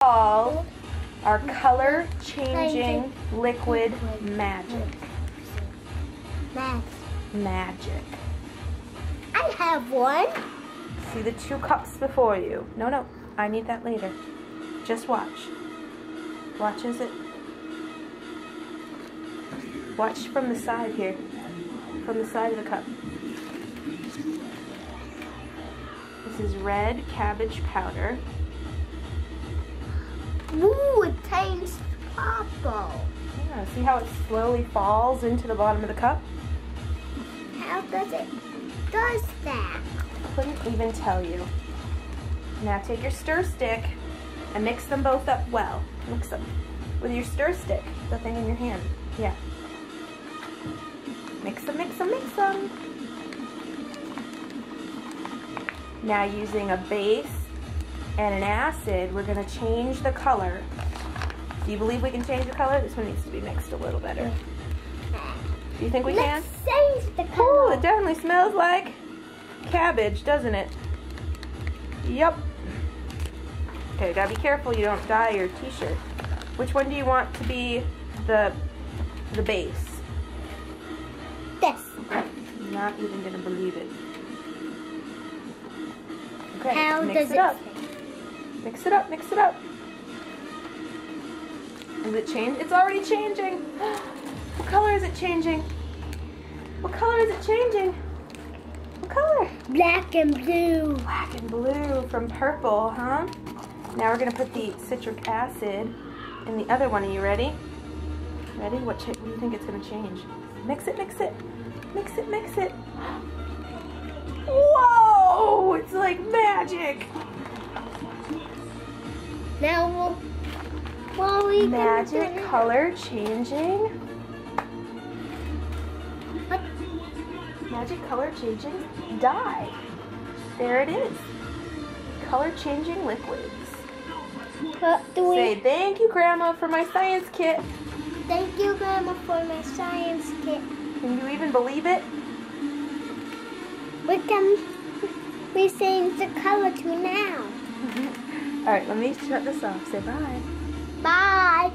call our color-changing liquid magic. Magic. I have one. See the 2 cups before you. No, I need that later. Just watch. Watch as it... Watch from the side here. From the side of the cup. This is red cabbage powder. Ooh, it tastes purple. Yeah, see how it slowly falls into the bottom of the cup? How does that? Couldn't even tell you. Now take your stir stick and mix them both up well. Mix them with your stir stick, the thing in your hand. Yeah. Mix them, mix them, mix them. Now using a base and an acid, we're going to change the color. Do you believe we can change the color? This one needs to be mixed a little better. Do you think we can? Let's change the color. Ooh, it definitely smells like cabbage, doesn't it? Yep. Okay, gotta be careful you don't dye your t-shirt. Which one do you want to be the base? This. I'm not even gonna believe it. Okay, How mix does it up. Mix it up, mix it up. Is it change? It's already changing. What color is it changing? What color is it changing? What color? Black and blue. Black and blue from purple, huh? Now we're gonna put the citric acid in the other one. Are you ready? Ready? What do you think it's gonna change? Mix it, mix it, mix it, mix it. Whoa! It's like magic. Now we Magic color changing. What? Magic color changing dye. There it is. Color changing liquids. Say thank you, Grandma, for my science kit. Thank you, Grandma, for my science kit. Can you even believe it? We change the color to now. All right, let me shut this off. Say bye. Bye.